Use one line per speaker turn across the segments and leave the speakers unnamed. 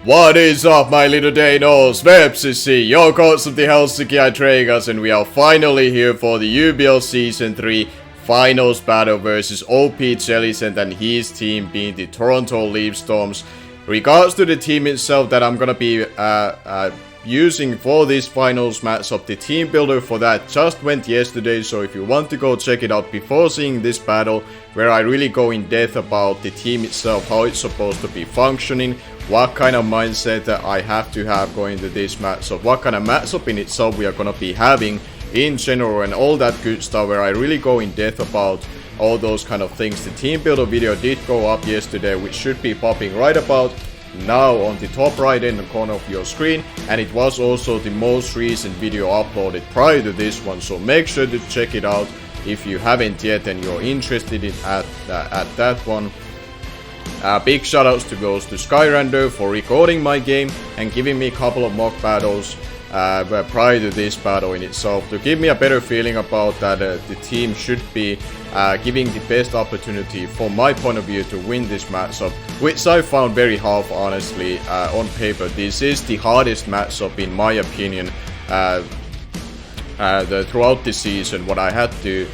What is up, my little Deinos? Vepsis here, your coach of the Helsinki Hydreigons, and we are finally here for the UBL Season 3 Finals battle versus OPJellicent and his team being the Toronto Leaf Storms. Regards to the team itself that I'm gonna be using for this finals matchup, the team builder for that just went yesterday, so if you want to go check it out before seeing this battle, where I really go in depth about the team itself, how it's supposed to be functioning, what kind of mindset that I have to have going into this matchup, what kind of matchup in itself we are gonna be having in general, and all that good stuff, where I really go in depth about all those kind of things. The team builder video did go up yesterday, which should be popping right about now on the top right in the corner of your screen, and it was also the most recent video uploaded prior to this one, so make sure to check it out if you haven't yet and you're interested in at that one. Big shoutouts goes to Skyrander for recording my game and giving me a couple of mock battles prior to this battle in itself, to give me a better feeling about that the team should be giving the best opportunity from my point of view to win this matchup, which I found very hard, honestly. On paper, this is the hardest matchup in my opinion throughout the season, what I had to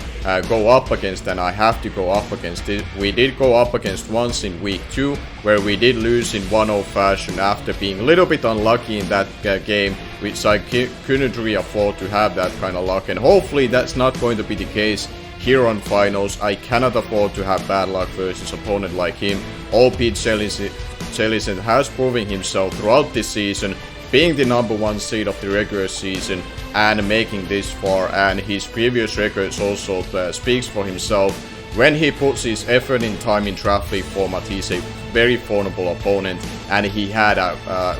go up against, and I have to go up against it. We did go up against once in week 2, where we did lose in 1-0 fashion after being a little bit unlucky in that game, which I couldn't really afford to have that kind of luck, and hopefully that's not going to be the case here on finals. I cannot afford to have bad luck versus opponent like him. OPJellicent has proven himself throughout this season, being the #1 seed of the regular season and making this far, and his previous records also speaks for himself. When he puts his effort in time in draft league format, he's a very formidable opponent, and he had a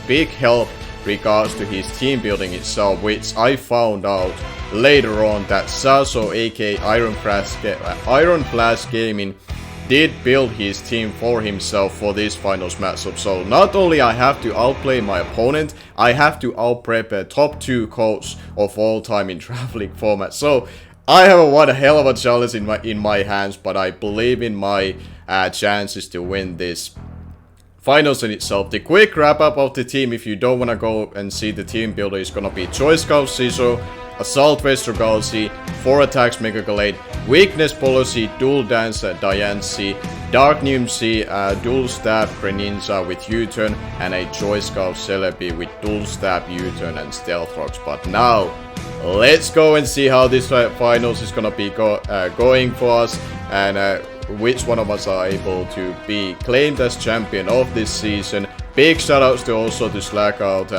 big help regards to his team building itself, which I found out later on that Saso aka Iron Blast Gaming did build his team for himself for this finals matchup. So not only I have to outplay my opponent, I have to outprep a top 2 coach of all time in draft league format. So I have one hell of a challenge in my hands, but I believe in my chances to win this finals in itself. The quick wrap up of the team, if you don't want to go and see the team builder, is gonna be Choice Scout Scissor, Assault Vest Regalsi, 4 attacks Mega Glade, Weakness Policy, Dual Dance Diancie, Dark Diancie, Dual Stab Greninja with U-turn, and a Choice Scout Celebi with Dual Stab U-turn and Stealth Rocks. But now, let's go and see how this finals is gonna be going for us, and which one of us are able to be claimed as champion of this season. Big shoutouts also to SlackOut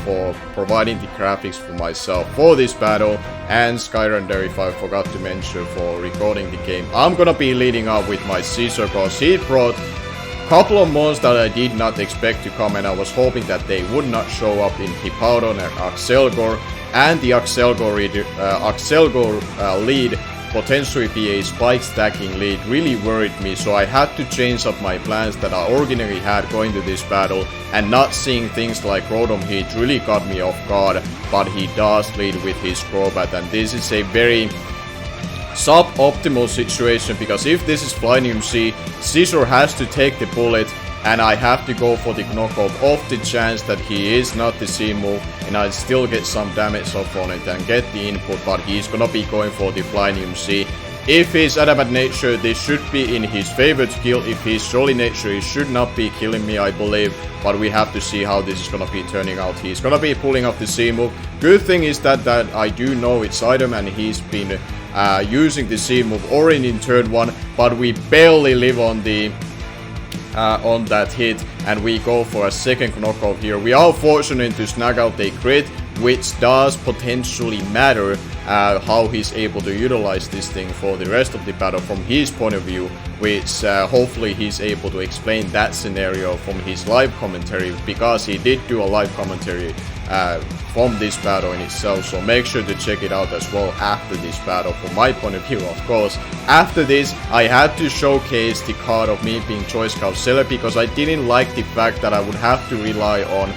for providing the graphics for myself for this battle, and Skyrander, if I forgot to mention, for recording the game. I'm gonna be leading up with my Scissor, because he brought a couple of mons that I did not expect to come, and I was hoping that they would not show up in Hippowdon and Axelgor, and the Axelgor lead potentially be a spike stacking lead really worried me, so I had to change up my plans that I originally had going to this battle, and not seeing things like Rotom Heat really got me off guard, but he does lead with his Crobat, and this is a very suboptimal situation, because if this is Flynium C, Scissor has to take the bullet, and I have to go for the knockoff off the chance that he is not the C move, and I still get some damage off on it and get the input, but he's gonna be going for the Flynium C. If he's Adamant Nature, this should be in his favorite skill. If he's Jolly Nature, he should not be killing me, I believe, but we have to see how this is gonna be turning out. He's gonna be pulling off the C move. Good thing is that I do know its item, and he's been using the C move already in turn 1, but we barely live on that hit, and we go for a second knockoff here. We are fortunate to snag out a crit, which does potentially matter how he's able to utilize this thing for the rest of the battle from his point of view, which hopefully he's able to explain that scenario from his live commentary, because he did do a live commentary from this battle in itself, so make sure to check it out as well after this battle. From my point of view, of course, after this I had to showcase the card of me being Choice Scout Seller, because I didn't like the fact that I would have to rely on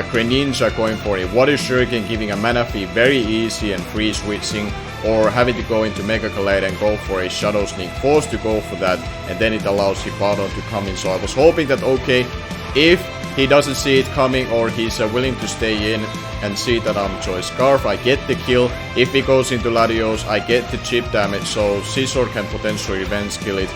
Greninja going for a Water Shuriken, giving a mana fee very easy and free switching, or having to go into Mega Glade and go for a Shadow Sneak, forced to go for that, and then it allows Hippowdon to come in. So I was hoping that, okay, if he doesn't see it coming, or he's willing to stay in and see that I'm Choice Scarf. I get the kill. If he goes into Latios, I get the chip damage, so Scissor can potentially revenge kill it.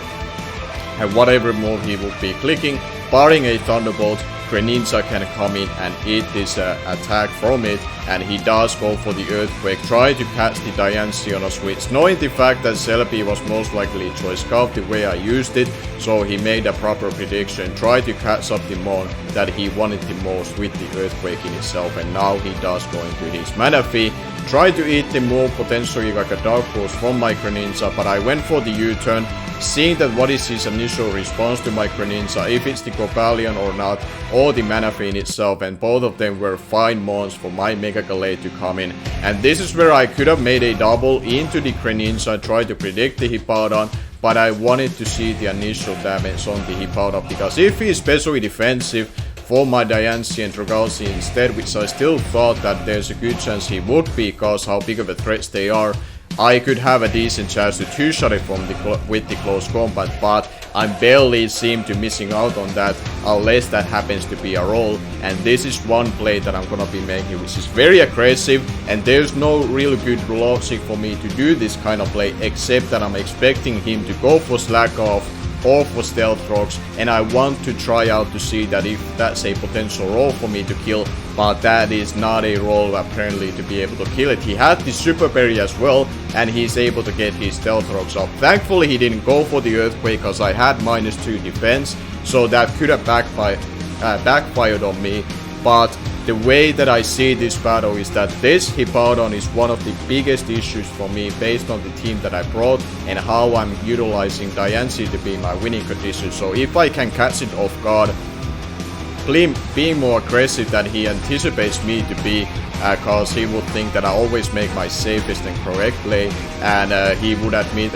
And whatever move he would be clicking, barring a Thunderbolt, Greninja can come in and eat this attack from it, and he does go for the Earthquake, try to catch the Diancie on a switch, knowing the fact that Celebi was most likely Choice Scarf the way I used it, so he made a proper prediction, tried to catch up the mon that he wanted the most with the Earthquake in itself, and now he does go into his Manaphy, try to eat the move, potentially like a Dark Pulse from my Greninja, but I went for the U-turn, seeing that what is his initial response to my Greninja, if it's the Cobalion or not, or the Manaphy in itself, and both of them were fine mons for my Mega Gallade to come in. And this is where I could have made a double into the Greninja, try to predict the Hippowdon, but I wanted to see the initial damage on the Hippowdon, because if he is especially defensive for my Diancie and Dragoutsy instead, which I still thought that there's a good chance he would be, because how big of a threats they are, I could have a decent chance to two-shot it from with the close combat, but I barely seem to missing out on that unless that happens to be a roll. And this is one play that I'm gonna be making, which is very aggressive, and there's no real good logic for me to do this kind of play, except that I'm expecting him to go for Slack Off or for Stealth Rocks, and I want to try out to see that if that's a potential roll for me to kill, but that is not a roll apparently to be able to kill it. He had the Super Berry as well, and he's able to get his Stealth Rocks up. Thankfully he didn't go for the Earthquake, because I had -2 defense, so that could have backfired on me. But the way that I see this battle is that this Hippowdon is one of the biggest issues for me based on the team that I brought and how I'm utilizing Diancie to be my winning condition. So if I can catch it off guard, being more aggressive than he anticipates me to be, cause he would think that I always make my safest and correct play, and he would admit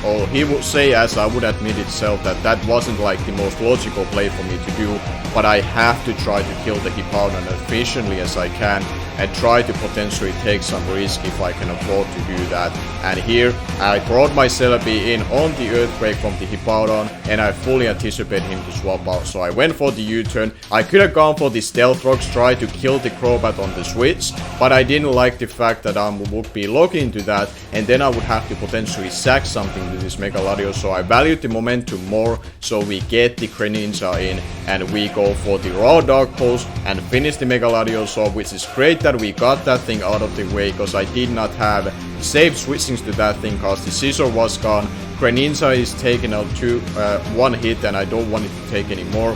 or he would say, as I would admit itself, that that wasn't like the most logical play for me to do, but I have to try to kill the Hippowdon as efficiently as I can and try to potentially take some risk if I can afford to do that. And here I brought my Celebi in on the Earthquake from the Hippowdon, and I fully anticipate him to swap out, so I went for the U-turn. I could have gone for the Stealth Rocks, try to kill the Crobat on the switch, but I didn't like the fact that I would be locking into that, and then I would have to potentially sack something to this Mega Latios, so I valued the momentum more, so we get the Greninja in, and we go for the raw Dark Pulse and finish the Mega Latios off, which is great that we got that thing out of the way, because I did not have safe switchings to that thing, because the Scissor was gone. Greninja is taking out one hit, and I don't want it to take any more.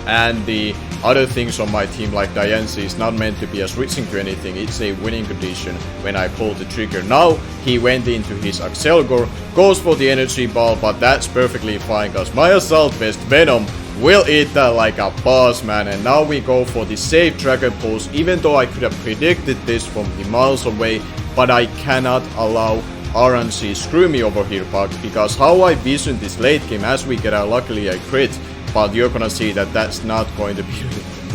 And the other things on my team, like Diancie, is not meant to be a switching to anything, it's a winning condition when I pull the trigger. Now he went into his Axelgor, goes for the Energy Ball, but that's perfectly fine, because my Assault Vest Venom will eat that like a boss, man. And now we go for the safe Dragon Pulse, even though I could have predicted this from the miles away, but I cannot allow RNC screw me over here, Bugs, because how I vision this late game, as we get luckily a crit, but you're gonna see that that's not going to be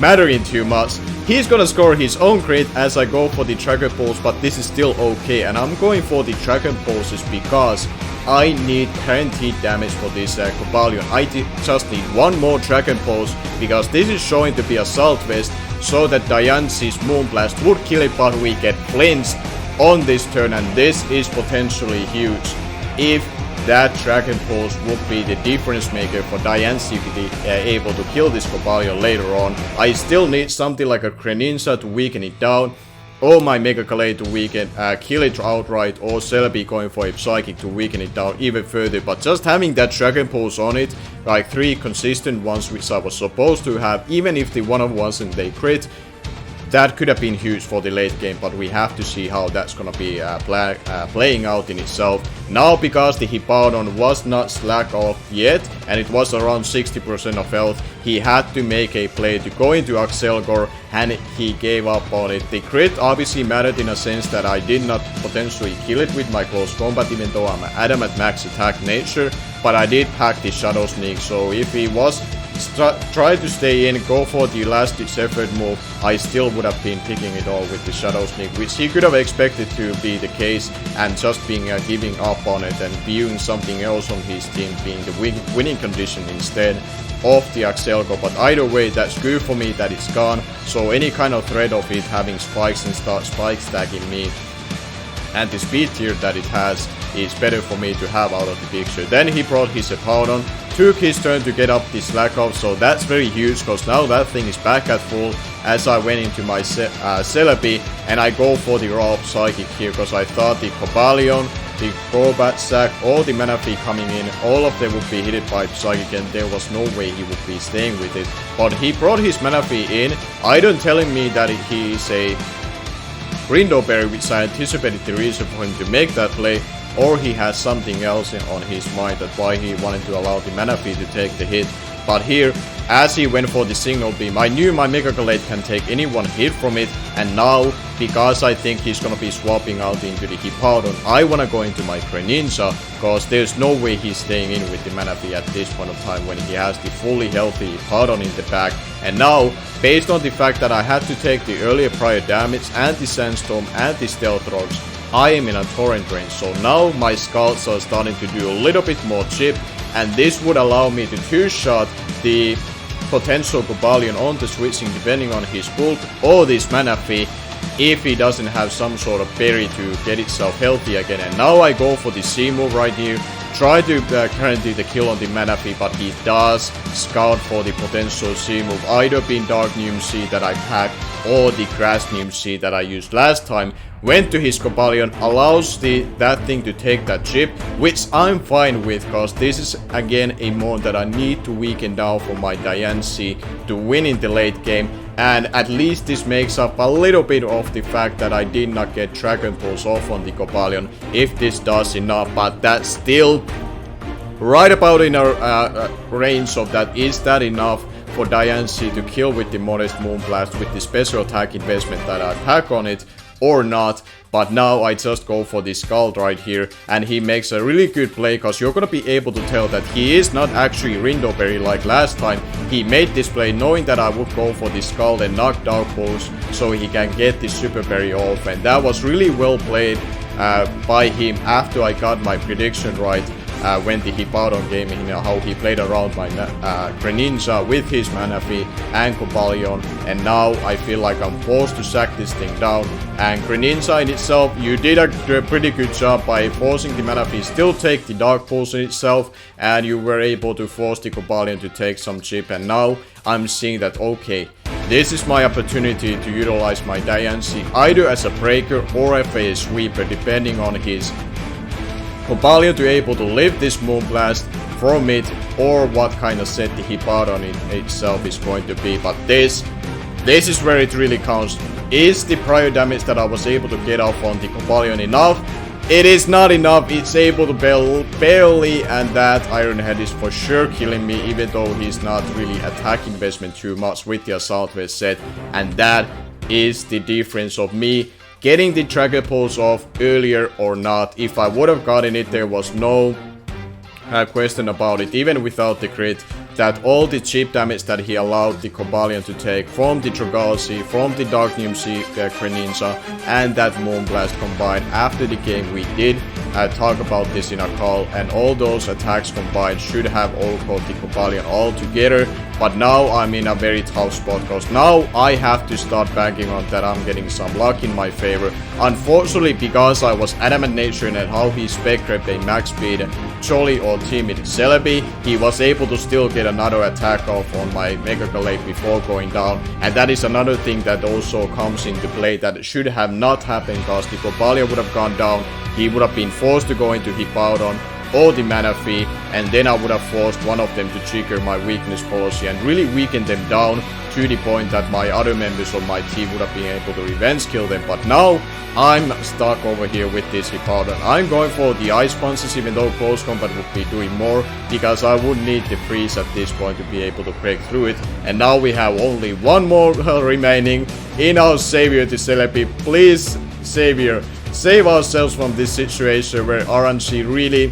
mattering too much. He's gonna score his own crit as I go for the Dragon Pulse, but this is still okay, and I'm going for the Dragon Pulses because I need guaranteed damage for this Cobalion. I just need one more Dragon Pulse, because this is showing to be Assault Vest, so that Diancie's Moonblast would kill it, but we get flinched on this turn, and this is potentially huge. If that Dragon Pulse would be the difference maker for Diancie to be able to kill this Cobalion later on. I still need something like a Greninja to weaken it down, or my Mega Gallade to weaken, kill it outright, or Celebi going for a Psychic to weaken it down even further. But just having that Dragon Pulse on it, like 3 consistent ones which I was supposed to have, even if the one of wasn't they crit, that could have been huge for the late game, but we have to see how that's gonna be playing out in itself. Now, because the Hippowdon was not Slack Off yet, and it was around 60% of health, he had to make a play to go into Axelgor, and he gave up on it. The crit obviously mattered in a sense that I did not potentially kill it with my close combat, even though I'm Adam at max attack nature, but I did pack the Shadow Sneak, so if he was try to stay in, go for the last ditch effort move, I still would have been picking it all with the Shadow Sneak, which he could have expected to be the case, and just being giving up on it and viewing something else on his team being the winning condition instead of the Axelgo. But either way, that's good for me that it's gone, so any kind of threat of it having spikes and start spike stacking me and the speed tier that it has is better for me to have out of the picture. Then he brought his Hippowdon, took his turn to get up the SlackOut, so that's very huge because now that thing is back at full as I went into my Celebi, and I go for the raw Psychic here because I thought the Cobalion, the Crobat Sack, or the Manaphy coming in, all of them would be hit by Psychic and there was no way he would be staying with it. But he brought his Manaphy in, either telling me that he is a Rindoberry, which I anticipated the reason for him to make that play, or he has something else on his mind that's why he wanted to allow the Manaphy to take the hit. But here, as he went for the Signal Beam, I knew my Mega Gallade can take any one hit from it, and now, because I think he's gonna be swapping out into the Hippowdon, I wanna go into my Greninja, because there's no way he's staying in with the Manaphy at this point of time when he has the fully healthy Hippowdon in the back. And now, based on the fact that I had to take the earlier prior damage and the Sandstorm and the Stealth Rocks, I am in a torrent range, so now my Scalds are starting to do a little bit more chip, and this would allow me to two-shot the potential Cobalion on the switching depending on his bulk or this Manaphy if he doesn't have some sort of berry to get itself healthy again. And now I go for the C move right here, try to guarantee the kill on the Manaphy, but he does scout for the potential C move, either being Dark Neum C that I packed or the Grass Neum C that I used last time. Went to his Cobalion, allows that thing to take that chip, which I'm fine with, because this is again a mod that I need to weaken down for my Diancie to win in the late game, and at least this makes up a little bit of the fact that I did not get Dragon Pulse off on the Cobalion, if this does enough, but that's still right about in our range of that. Is that enough for Diancie to kill with the Modest Moonblast with the special attack investment that I pack on it, or not? But now I just go for the Scald right here, and he makes a really good play, because you're gonna be able to tell that he is not actually Rindoberry like last time. He made this play knowing that I would go for the Scald and knock Dark Pulse so he can get the Super Berry off, and that was really well played by him after I got my prediction right. When the Hippowdon game in, how he played around my Greninja with his Manaphy and Cobalion, and now I feel like I'm forced to sack this thing down. And Greninja in itself, you did a pretty good job by forcing the Manaphy still take the Dark Pulse in itself, and you were able to force the Cobalion to take some chip, and now I'm seeing that, okay, this is my opportunity to utilize my Diancie either as a breaker or as a sweeper, depending on his Cobalion to able to lift this Moonblast from it, or what kind of set the Hippowdon itself is going to be. But this is where it really counts. Is the prior damage that I was able to get off on the Cobalion enough? It is not enough. It's able to barely, and that Iron Head is for sure killing me, even though he's not really attack investment too much with the Assault Vest set. And that is the difference of me getting the Dragon Pulse off earlier or not. If I would have gotten it, there was no question about it, even without the crit, that all the chip damage that he allowed the Cobalion to take from the Dragalsi, from the Dark Neum C Greninja, and that Moonblast combined after the game we did talk about this in a call, and all those attacks combined should have all caught the Cobalion all together. But now I'm in a very tough spot, because now I have to start banking on that I'm getting some luck in my favor. Unfortunately, because I was adamant nature and how he spec crept a max speed Jolly or timid Celebi, he was able to still get another attack off on my Mega Gallade before going down. And that is another thing that also comes into play that should have not happened, because the Cobalion would have gone down, he would have been forced to go into Hippowdon or the Manaphy, and then I would have forced one of them to trigger my weakness policy and really weaken them down to the point that my other members of my team would have been able to revenge kill them. But now I'm stuck over here with this Hippowdon. I'm going for the Ice Punches, even though Close Combat would be doing more, because I would need the freeze at this point to be able to break through it. And now we have only one more remaining in our Savior to Celebi. Please, Savior, save ourselves from this situation where RNG really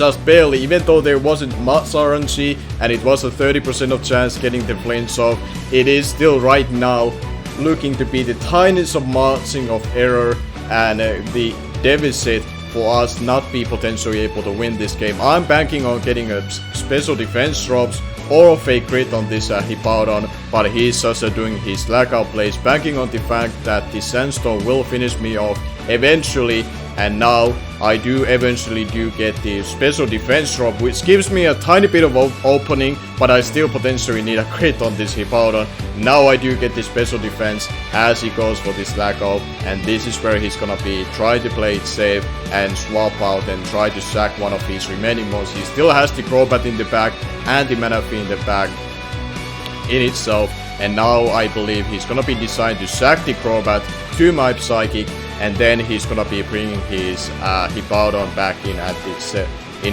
just barely, even though there wasn't much RNG and it was a 30% of chance getting the flinch off, it is still right now looking to be the tiniest of margin of error and the deficit for us not be potentially able to win this game. I'm banking on getting a special defense drops or a fake crit on this Hippowdon, but he's just doing his SlackOut plays, banking on the fact that the Sandstone will finish me off eventually, and now I do eventually get the special defense drop, which gives me a tiny bit of opening, but I still potentially need a crit on this Hippowdon. Now I do get the special defense as he goes for the SlackOut, and this is where he's gonna be try to play it safe and swap out and try to sack one of his remaining mods. He still has the Crobat in the back and the Manaphy in the back in itself, and now I believe he's gonna be designed to sack the Crobat to my Psychic, and then he's gonna be bringing his Hippowdon back in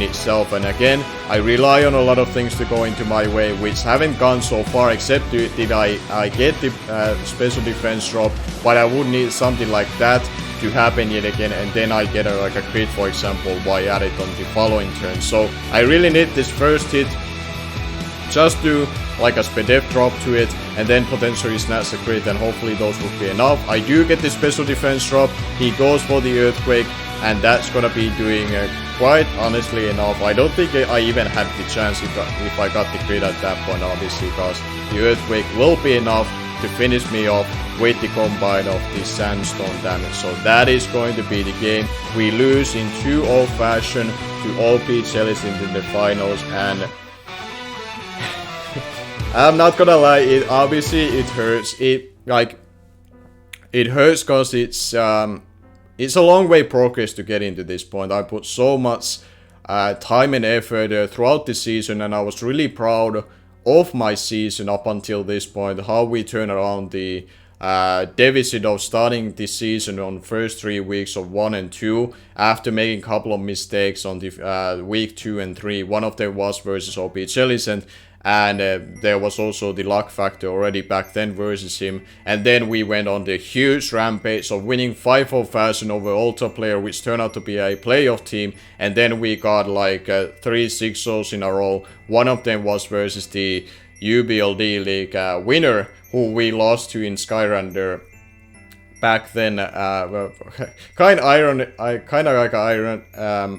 itself. And again, I rely on a lot of things to go into my way, which haven't gone so far, except did I get the special defense drop, but I would need something like that to happen yet again, and then I get like a crit, for example, why add it on the following turn. So I really need this first hit, just do like a Spedef drop to it, and then potentially snatch a crit, and hopefully those would be enough. I do get the special defense drop, he goes for the Earthquake, and that's gonna be doing quite honestly enough. I don't think I even had the chance if I got the crit at that point, obviously, because the Earthquake will be enough to finish me off with the combine of the Sandstone damage. So that is going to be the game. We lose in 2-0 fashion to OPJellicent in the finals, and I'm not gonna lie, it hurts. It hurts because it's a long way progress to get into this point. I put so much time and effort throughout the season, and I was really proud of my season up until this point. How we turn around the deficit of starting the season on first 3 weeks of 1 and 2 after making a couple of mistakes on the week 2 and 3. One of them was versus OPJellicent, and there was also the luck factor already back then versus him. And then we went on the huge rampage of winning 5-0 fashion over UltraPlayer, which turned out to be a playoff team. And then we got like 3 6-0s in a row. One of them was versus the UBL D-League winner, who we lost to in Skyrander back then. Kind of like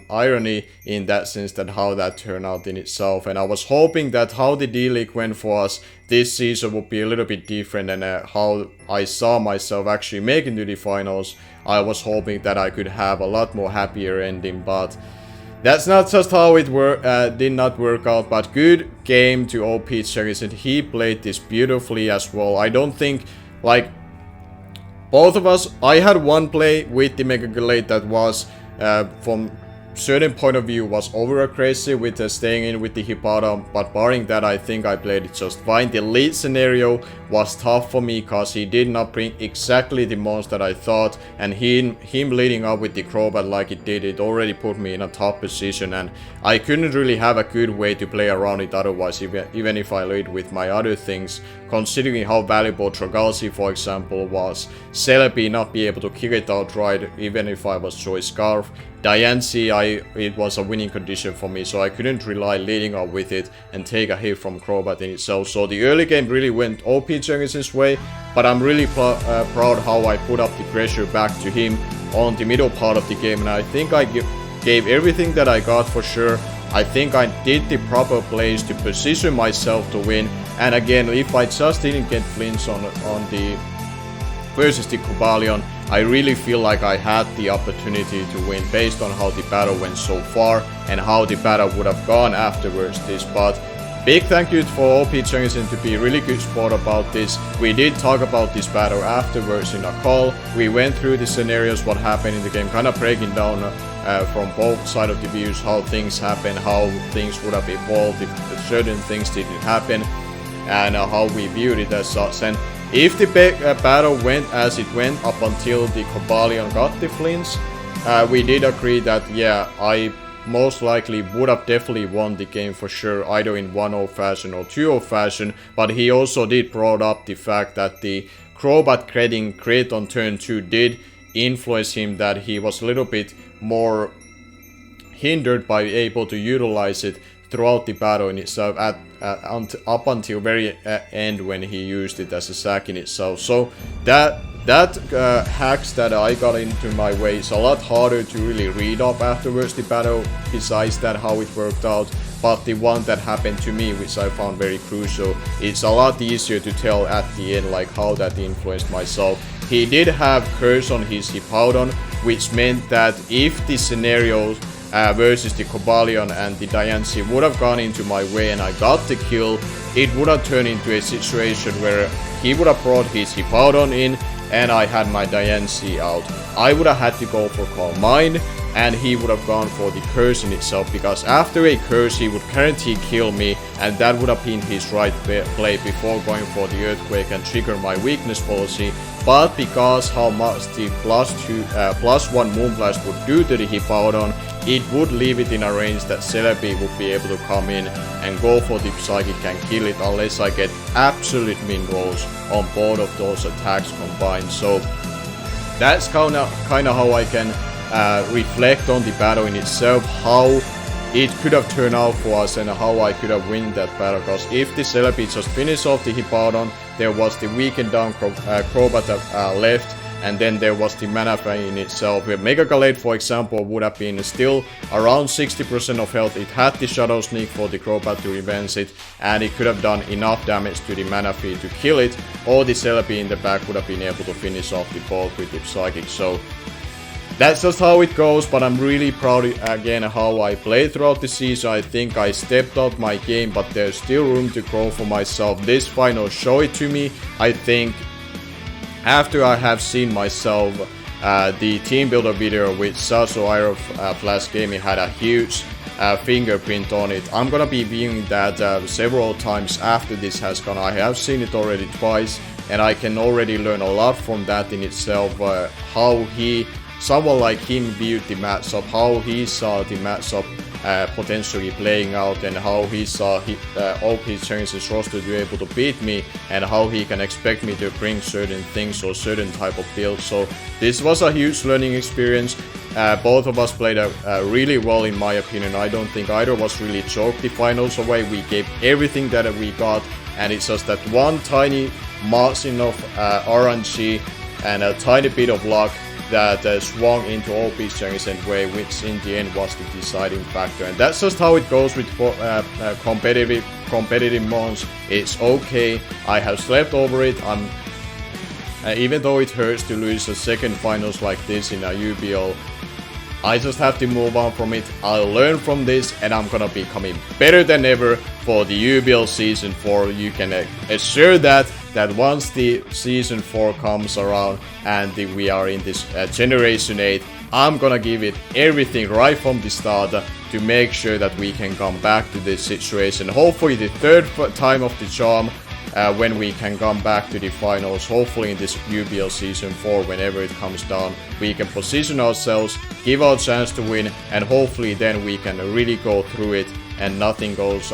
irony in that sense, that how that turned out in itself. And I was hoping that how the D-League went for us this season would be a little bit different, and how I saw myself actually making to the finals. I was hoping that I could have a lot more happier ending, but that's not just how it did not work out. But good game to OPJellicent. He played this beautifully as well. I don't think, like, both of us, I had one play with the Mega Gallade that was, from certain point of view, was over aggressive with staying in with the Hippowdon, but barring that, I think I played it just fine. The lead scenario was tough for me because he did not bring exactly the monster that I thought, and him leading up with the Crobat like it did, it already put me in a top position, and I couldn't really have a good way to play around it otherwise, even if I lead with my other things, considering how valuable Dragalsi, for example, was. Celebi not be able to kill it outright, even if I was Choice Scarf. Diancie, it was a winning condition for me, so I couldn't rely leading up with it and take a hit from Crobat in itself. So the early game really went OPJellicent's way, but I'm really proud how I put up the pressure back to him on the middle part of the game, and I think I gave everything that I got for sure. I think I did the proper plays to position myself to win, and again, if I just didn't get flinch on the versus the Cobalion, I really feel like I had the opportunity to win based on how the battle went so far and how the battle would have gone afterwards this. But big thank you for OPJellicent to be a really good sport about this. We did talk about this battle afterwards in a call. We went through the scenarios, what happened in the game, kind of breaking down from both sides of the views, how things happen, how things would have evolved if certain things didn't happen, and how we viewed it as such. And if the battle went as it went up until the Cobalion got the flinch, we did agree that, yeah, I most likely would have definitely won the game for sure, either in 1-0 fashion or 2-0 fashion. But he also did brought up the fact that the Crobat getting crit on turn 2 did influence him, that he was a little bit more, hindered by able to utilize it throughout the battle in itself up until very end when he used it as a sack in itself. So that hacks that I got into my way is a lot harder to really read up afterwards the battle, besides that how it worked out. But the one that happened to me, which I found very crucial, it's a lot easier to tell at the end like how that influenced myself. He did have curse on his Hippowdon, which meant that if the scenarios versus the Cobalion and the Diancie would have gone into my way and I got the kill, it would have turned into a situation where he would have brought his Hippowdon in and I had my Diancie out. I would have had to go for Calm Mind and he would have gone for the curse in itself, because after a curse he would guarantee kill me, and that would have been his right play before going for the Earthquake and trigger my weakness policy. But because how much the +1 Moonblast would do to the Hippowdon, it would leave it in a range that Celebi would be able to come in and go for the Psychic and kill it, unless I get absolute min rolls on both of those attacks combined. So that's kind of how I can reflect on the battle in itself, how it could have turned out for us and how I could have won that battle. Because if the Celebi just finished off the Hippowdon, there was the weakened down Crobat left, and then there was the Mana in itself. Where Mega Gallade, for example, would have been still around 60% of health. It had the Shadow Sneak for the Crobat to revenge it, and it could have done enough damage to the Mana feed to kill it, or the Celebi in the back would have been able to finish off the bolt with the Psychic. So that's just how it goes, but I'm really proud again how I played throughout the season. I think I stepped up my game, but there's still room to grow for myself. This final show it to me. I think after I have seen myself the team builder video with Saso Iron Flash Gaming had a huge fingerprint on it. I'm gonna be viewing that several times after this has gone. I have seen it already twice, and I can already learn a lot from that in itself. How someone like him viewed the matchup, how he saw the matchup potentially playing out, and how he saw OPJellicent's roster to be able to beat me, and how he can expect me to bring certain things or certain type of build. So this was a huge learning experience. Both of us played really well in my opinion. I don't think either of us really choked the finals away. We gave everything that we got, and it's just that one tiny margin of RNG and a tiny bit of luck that swung into OPJellicent way, which in the end was the deciding factor. And that's just how it goes with competitive mons. It's okay. I have slept over it. Even though it hurts to lose a second finals like this in a UBL, I just have to move on from it. I'll learn from this, and I'm gonna be coming better than ever for the UBL Season 4. You can assure that once the Season 4 comes around and we are in this Generation 8, I'm gonna give it everything right from the start to make sure that we can come back to this situation. Hopefully the third time of the charm, when we can come back to the finals, hopefully in this UBL Season 4, whenever it comes down, we can position ourselves, give our chance to win, and hopefully then we can really go through it and nothing goes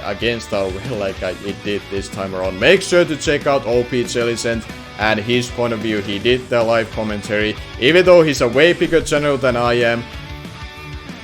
against our will like it did this time around. Make sure to check out OPJellicent and his point of view. He did the live commentary. Even though he's a way bigger channel than I am,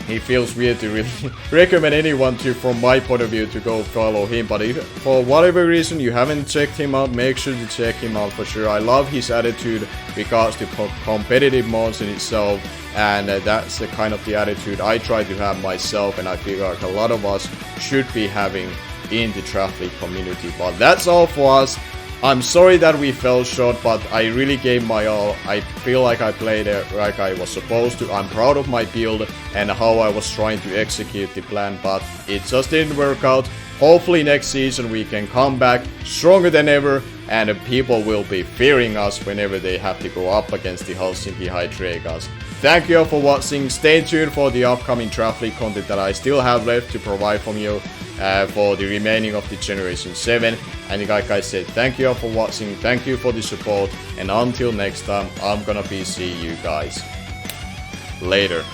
he feels weird to really recommend anyone to, from my point of view, to go follow him. But if for whatever reason you haven't checked him out, make sure to check him out for sure. I love his attitude regards to competitive mods in itself, and that's the kind of the attitude I try to have myself, and I feel like a lot of us should be having in the Draftly community. But that's all for us. I'm sorry that we fell short, but I really gave my all. I feel like I played it like I was supposed to. I'm proud of my build and how I was trying to execute the plan, but it just didn't work out. Hopefully next season we can come back stronger than ever, and people will be fearing us whenever they have to go up against the Helsinki Hydreigons. Thank you all for watching. Stay tuned for the upcoming Draft League content that I still have left to provide from you for the remaining of the Generation 7. And like I said, thank you all for watching, thank you for the support, and until next time, I'm gonna be seeing you guys later.